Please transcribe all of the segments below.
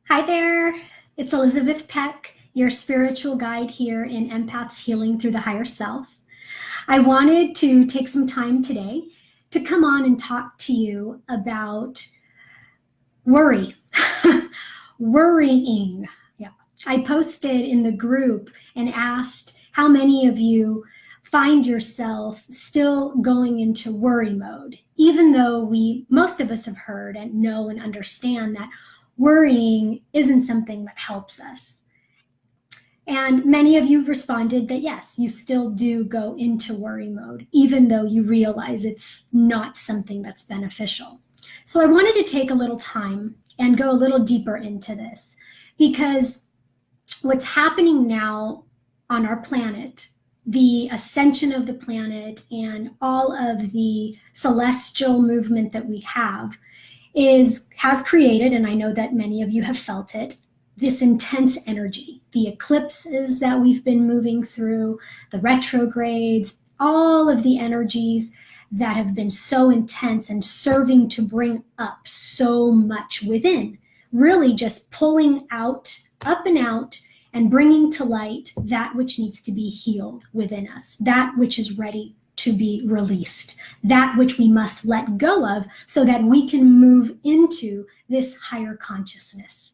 Hi there, it's Elizabeth Peck, your spiritual guide here in Empaths Healing Through the Higher Self. I wanted to take some time today to come on and talk to you about worry, worrying. Yeah, I posted in the group and asked how many of you find yourself still going into worry mode, even though most of us have heard and know and understand that worrying isn't something that helps us. And many of you responded that yes, you still do go into worry mode, even though you realize it's not something that's beneficial. So I wanted to take a little time and go a little deeper into this, because what's happening now on our planet, the ascension of the planet and all of the celestial movement that we have has created, and I know that many of you have felt it, this intense energy. The eclipses that we've been moving through, the retrogrades, all of the energies that have been so intense and serving to bring up so much within, really just pulling out, up and out, and bringing to light that which needs to be healed within us, that which is ready to be released, that which we must let go of so that we can move into this higher consciousness.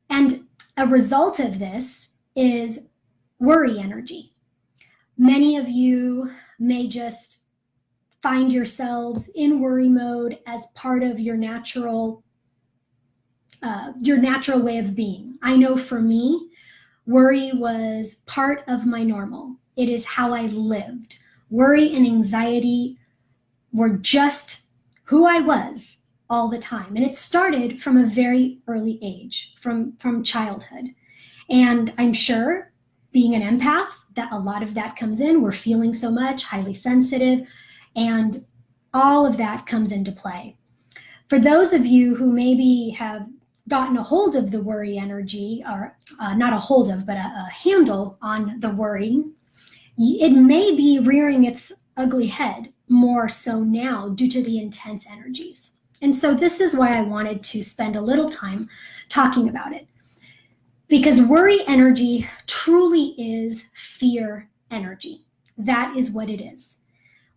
And a result of this is worry energy. Many of you may just find yourselves in worry mode as part of your natural way of being. I know for me, worry was part of my normal. It is how I lived. Worry and anxiety were just who I was all the time. And it started from a very early age, from childhood. And I'm sure, being an empath, that a lot of that comes in. We're feeling so much, highly sensitive, and all of that comes into play. For those of you who maybe have gotten a hold of the worry energy, or not a hold of, but a handle on the worry, it may be rearing its ugly head more so now due to the intense energies. And so this is why I wanted to spend a little time talking about it. Because worry energy truly is fear energy. That is what it is.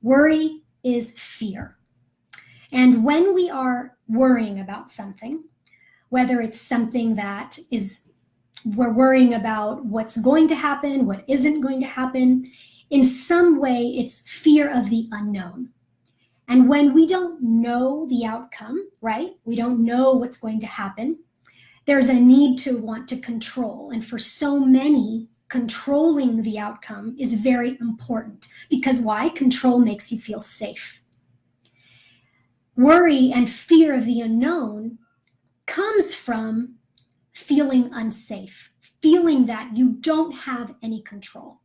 Worry is fear. And when we are worrying about something, whether it's something that we're worrying about what's going to happen, what isn't going to happen, in some way it's fear of the unknown. And when we don't know the outcome, right? We don't know what's going to happen. There's a need to want to control. And for so many, controlling the outcome is very important. Because why? Control makes you feel safe. Worry and fear of the unknown comes from feeling unsafe, feeling that you don't have any control.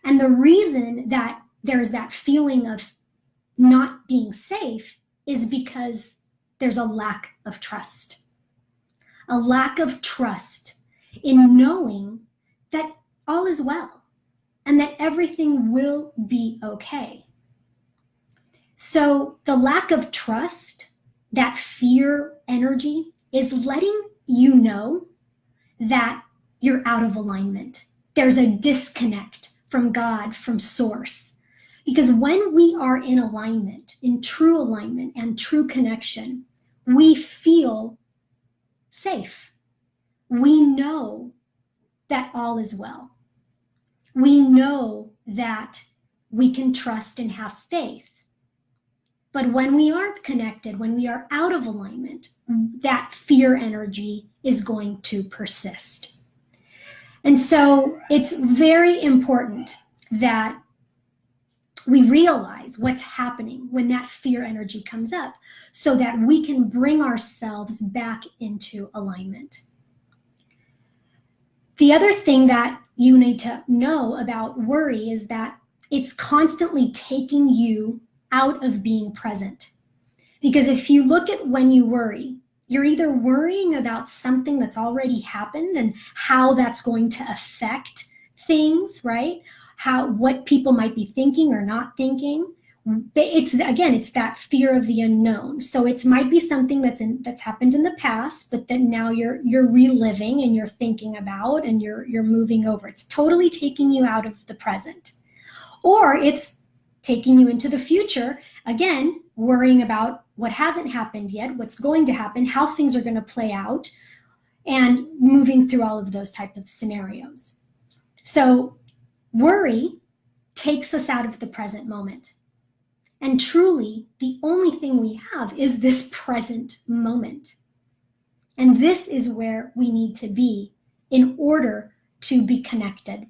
And the reason that there's that feeling of not being safe is because there's a lack of trust. A lack of trust in knowing that all is well and that everything will be okay. So the lack of trust, that fear energy, is letting you know that you're out of alignment. There's a disconnect from God, from source. Because when we are in alignment, in true alignment and true connection, we feel safe. We know that all is well. We know that we can trust and have faith. But when we aren't connected, when we are out of alignment, that fear energy is going to persist. And so it's very important that we realize what's happening when that fear energy comes up so that we can bring ourselves back into alignment. The other thing that you need to know about worry is that it's constantly taking you out of being present. Because if you look at when you worry, you're either worrying about something that's already happened and how that's going to affect things, right? What people might be thinking or not thinking, It's that fear of the unknown. So it might be something that's happened in the past, but then now you're reliving and you're thinking about and you're moving over. It's totally taking you out of the present. Or it's taking you into the future, again, worrying about what hasn't happened yet, what's going to happen, how things are going to play out, and moving through all of those types of scenarios. So worry takes us out of the present moment. And truly, the only thing we have is this present moment. And this is where we need to be in order to be connected.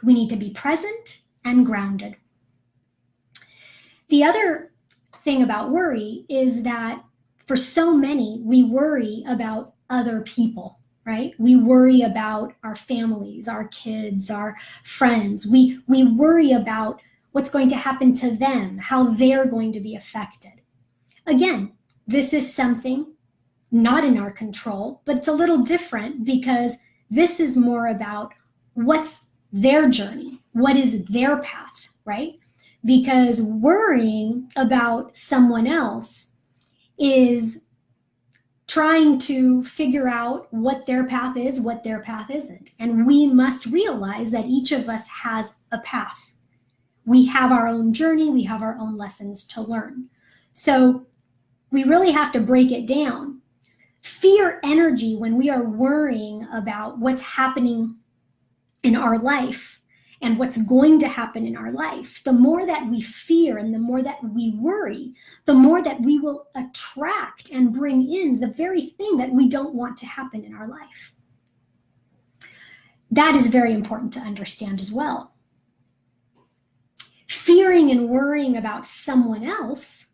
We need to be present and grounded. The other thing about worry is that for so many, we worry about other people, right? We worry about our families, our kids, our friends. We worry about what's going to happen to them, how they're going to be affected. Again, this is something not in our control, but it's a little different because this is more about what's their journey, what is their path, right? Because worrying about someone else is trying to figure out what their path is, what their path isn't. And we must realize that each of us has a path. We have our own journey, we have our own lessons to learn. So we really have to break it down. Fear energy, when we are worrying about what's happening in our life and what's going to happen in our life, the more that we fear and the more that we worry, the more that we will attract and bring in the very thing that we don't want to happen in our life. That is very important to understand as well. Fearing and worrying about someone else,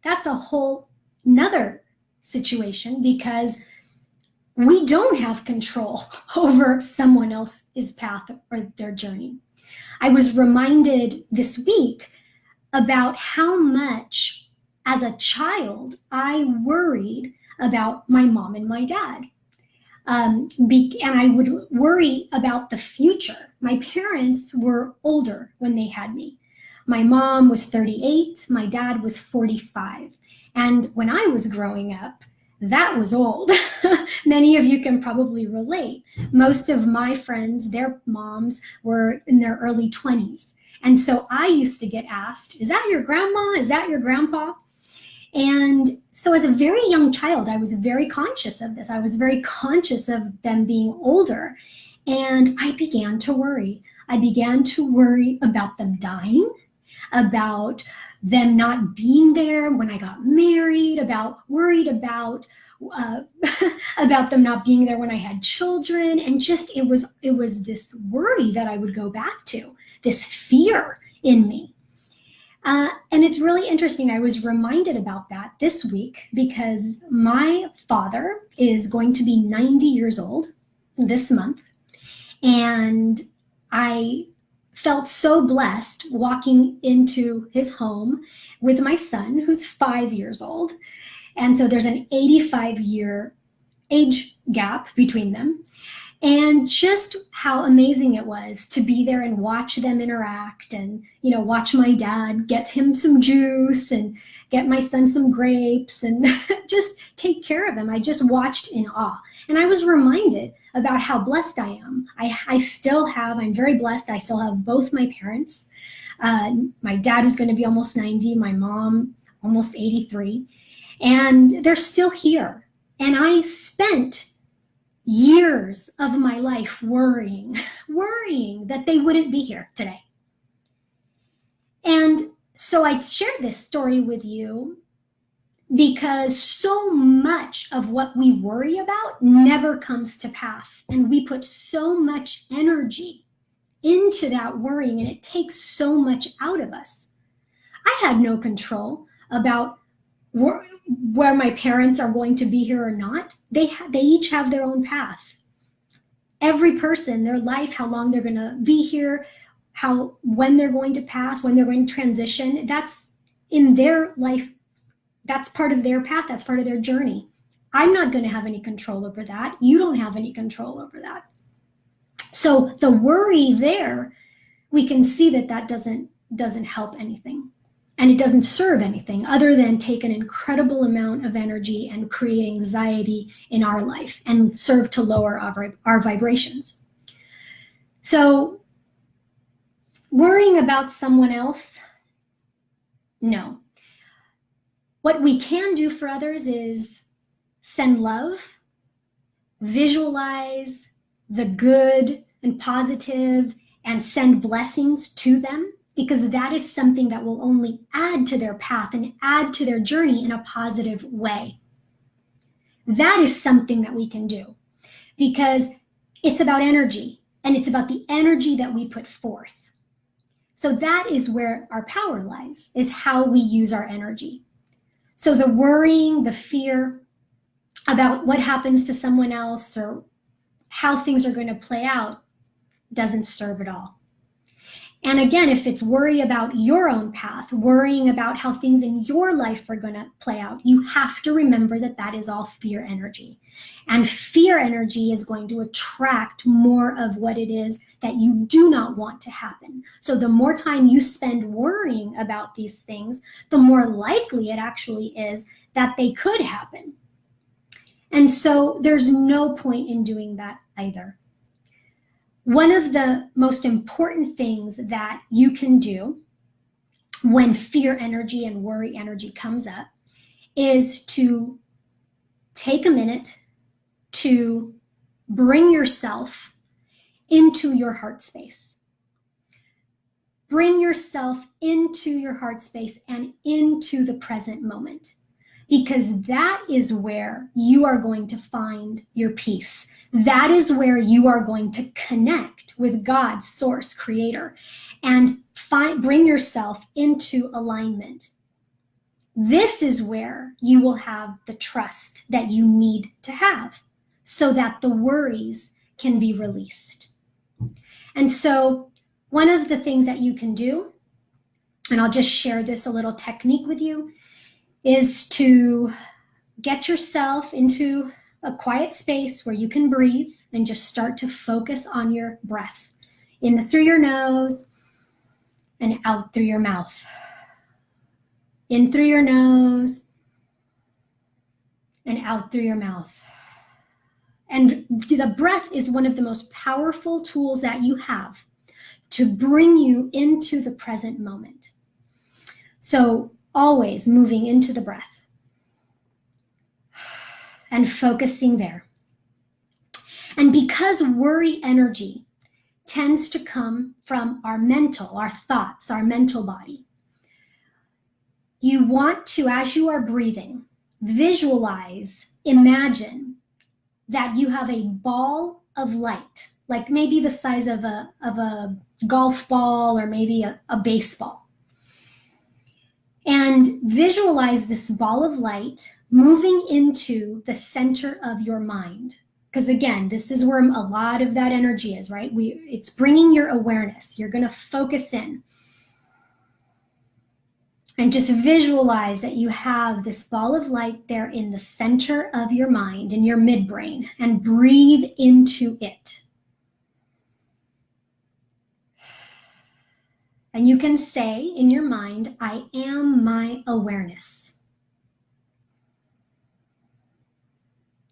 that's a whole nother situation because we don't have control over someone else's path or their journey. I was reminded this week about how much as a child I worried about my mom and my dad. And I would worry about the future. My parents were older when they had me. My mom was 38, my dad was 45. And when I was growing up, that was old. Many of you can probably relate. Most of my friends, their moms were in their early 20s. And so I used to get asked, is that your grandma? Is that your grandpa? And so as a very young child, I was very conscious of this. I was very conscious of them being older. And I began to worry. I began to worry about them dying, about them not being there when I got married, worried about them not being there when I had children. And just, it was this worry that I would go back to, this fear in me. And it's really interesting. I was reminded about that this week because my father is going to be 90 years old this month. And I felt so blessed walking into his home with my son, who's 5 years old. And so there's an 85-year age gap between them. And just how amazing it was to be there and watch them interact and, watch my dad get him some juice and get my son some grapes and just take care of him. I just watched in awe. And I was reminded about how blessed I am. I'm very blessed. I still have both my parents. My dad, who's going to be almost 90, my mom, almost 83. And they're still here. And I spent years of my life worrying that they wouldn't be here today. And so I shared this story with you because so much of what we worry about never comes to pass. And we put so much energy into that worrying, and it takes so much out of us. I had no control about where my parents are going to be here or not. They each have their own path. Every person, their life, how long they're going to be here, when they're going to pass, when they're going to transition, that's in their life. That's part of their path. That's part of their journey. I'm not going to have any control over that. You don't have any control over that. So the worry there, we can see that doesn't help anything. And it doesn't serve anything other than take an incredible amount of energy and create anxiety in our life and serve to lower our vibrations. So worrying about someone else, no. What we can do for others is send love, visualize the good and positive, and send blessings to them, because that is something that will only add to their path and add to their journey in a positive way. That is something that we can do, because it's about energy, and it's about the energy that we put forth. So that is where our power lies, is how we use our energy. So the worrying, the fear about what happens to someone else or how things are going to play out doesn't serve at all. And again, if it's worry about your own path, worrying about how things in your life are going to play out, you have to remember that that is all fear energy. And fear energy is going to attract more of what it is that you do not want to happen. So the more time you spend worrying about these things, the more likely it actually is that they could happen. And so there's no point in doing that either. One of the most important things that you can do when fear energy and worry energy comes up is to take a minute to bring yourself into your heart space. Bring yourself into your heart space and into the present moment, because that is where you are going to find your peace. That is where you are going to connect with God, source, creator, and bring yourself into alignment. This is where you will have the trust that you need to have so that the worries can be released. And so one of the things that you can do, and I'll just share this a little technique with you, is to get yourself into a quiet space where you can breathe and just start to focus on your breath in through your nose and out through your mouth. In through your nose and out through your mouth. And the breath is one of the most powerful tools that you have to bring you into the present moment. So always moving into the breath and focusing there. And because worry energy tends to come from our mental, our thoughts, our mental body, you want to, as you are breathing, visualize, imagine that you have a ball of light, like maybe the size of a golf ball or maybe a baseball. And visualize this ball of light moving into the center of your mind. Because again, this is where a lot of that energy is, right? It's bringing your awareness. You're going to focus in. And just visualize that you have this ball of light there in the center of your mind, in your midbrain, and breathe into it. And you can say in your mind, I am my awareness.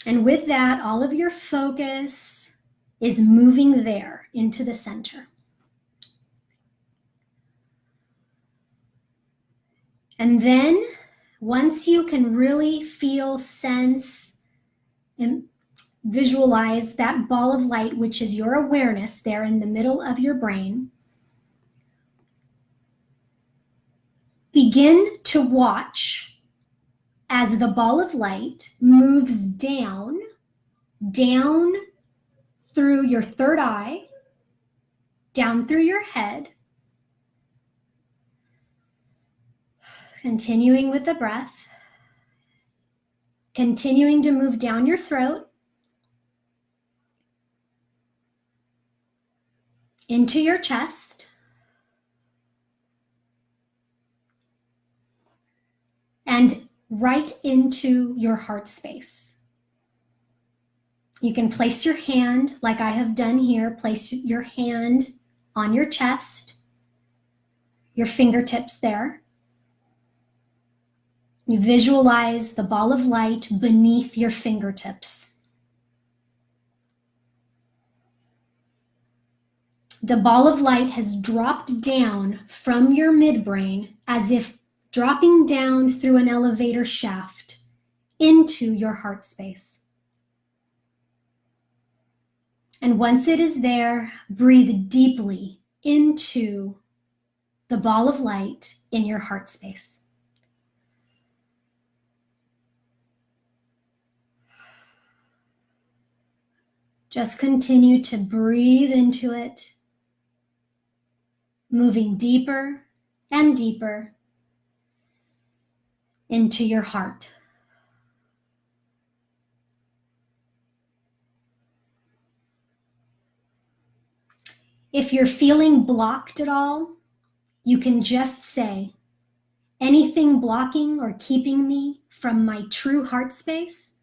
And with that, all of your focus is moving there into the center. And then once you can really feel, sense, and visualize that ball of light, which is your awareness there in the middle of your brain, begin to watch as the ball of light moves down through your third eye, down through your head, continuing with the breath, continuing to move down your throat, into your chest, and right into your heart space. You can place your hand, like I have done here, place your hand on your chest, your fingertips there. You visualize the ball of light beneath your fingertips. The ball of light has dropped down from your midbrain as if dropping down through an elevator shaft into your heart space. And once it is there, breathe deeply into the ball of light in your heart space. Just continue to breathe into it, moving deeper and deeper into your heart. If you're feeling blocked at all, you can just say, anything blocking or keeping me from my true heart space,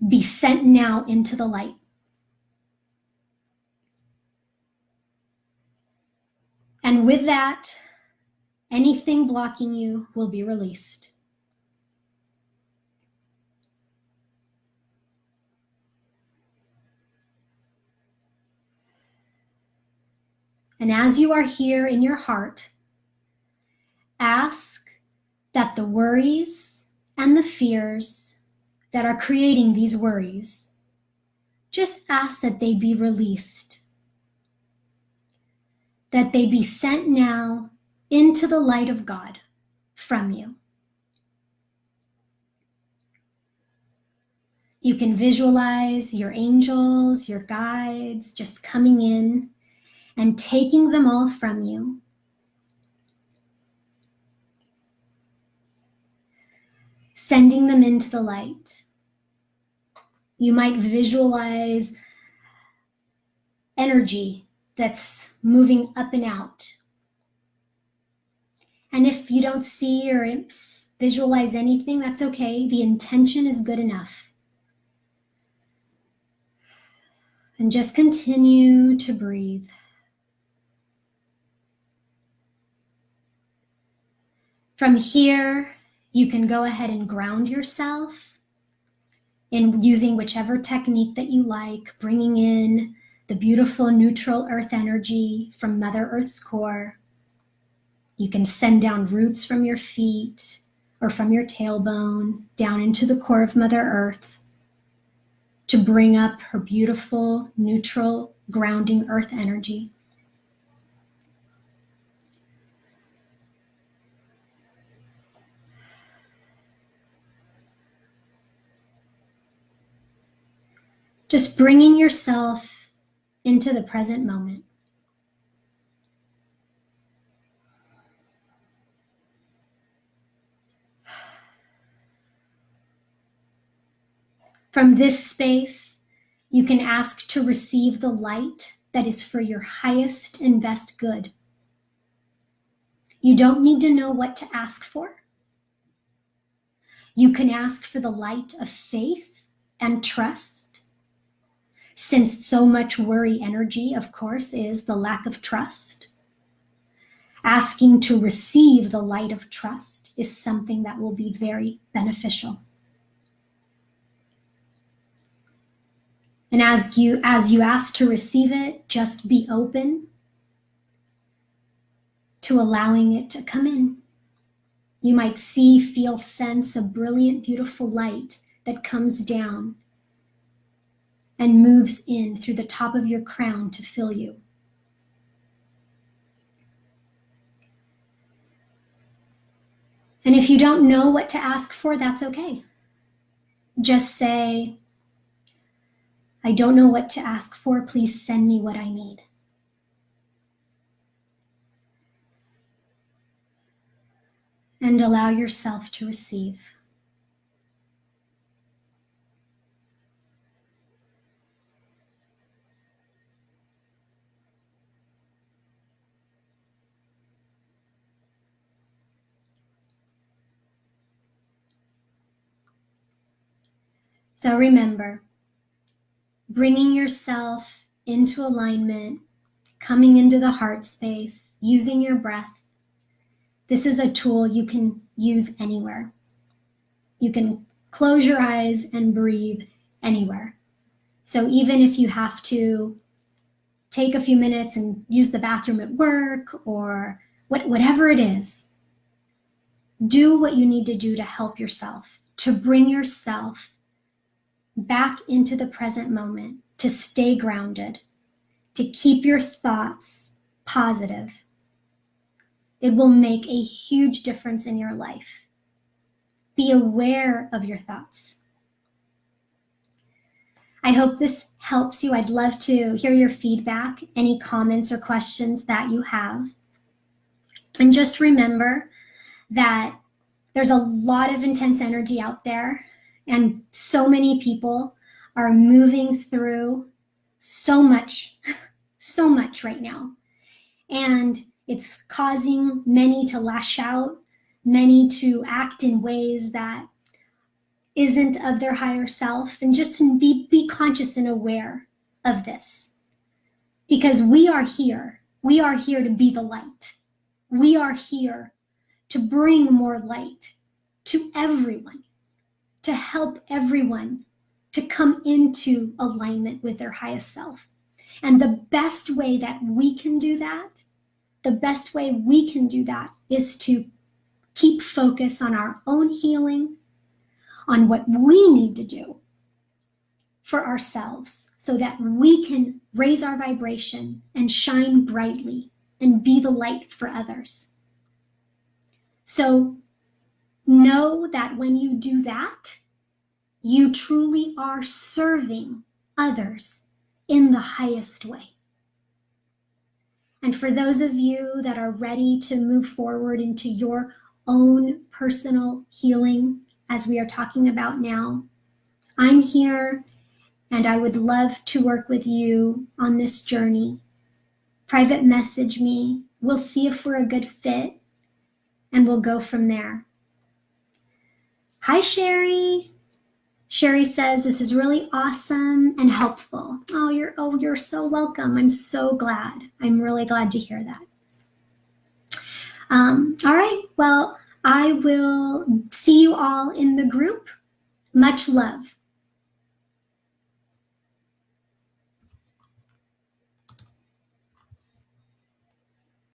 be sent now into the light. And with that, anything blocking you will be released. And as you are here in your heart, ask that the worries and the fears that are creating these worries, just ask that they be released, that they be sent now into the light of God from you. You can visualize your angels, your guides, just coming in and taking them all from you. Sending them into the light. You might visualize energy that's moving up and out. And if you don't see or visualize anything, that's okay. The intention is good enough. And just continue to breathe. From here, you can go ahead and ground yourself in using whichever technique that you like, bringing in the beautiful neutral earth energy from Mother Earth's core. You can send down roots from your feet or from your tailbone down into the core of Mother Earth to bring up her beautiful, neutral, grounding earth energy. Just bringing yourself into the present moment. From this space, you can ask to receive the light that is for your highest and best good. You don't need to know what to ask for. You can ask for the light of faith and trust, since so much worry energy, of course, is the lack of trust. Asking to receive the light of trust is something that will be very beneficial. And as you ask to receive it, just be open to allowing it to come in. You might see, feel, sense a brilliant, beautiful light that comes down and moves in through the top of your crown to fill you. And if you don't know what to ask for, that's okay. Just say, I don't know what to ask for. Please send me what I need. And allow yourself to receive. So remember, bringing yourself into alignment, coming into the heart space, using your breath. This is a tool you can use anywhere. You can close your eyes and breathe anywhere. So even if you have to take a few minutes and use the bathroom at work or whatever it is, do what you need to do to help yourself, to bring yourself back into the present moment, to stay grounded, to keep your thoughts positive. It will make a huge difference in your life. Be aware of your thoughts. I hope this helps you. I'd love to hear your feedback, any comments or questions that you have. And just remember that there's a lot of intense energy out there, and so many people are moving through so much right now. And it's causing many to lash out, many to act in ways that isn't of their higher self. And just to be conscious and aware of this. Because we are here. We are here to be the light. We are here to bring more light to everyone, to help everyone to come into alignment with their highest self. And the best way that we can do that, is to keep focus on our own healing, on what we need to do for ourselves so that we can raise our vibration and shine brightly and be the light for others. So know that when you do that, you truly are serving others in the highest way. And for those of you that are ready to move forward into your own personal healing, as we are talking about now, I'm here and I would love to work with you on this journey. Private message me. We'll see if we're a good fit and we'll go from there. Hi, Sherry. Sherry says, this is really awesome and helpful. Oh, you're so welcome. I'm so glad. I'm really glad to hear that. All right, well, I will see you all in the group. Much love.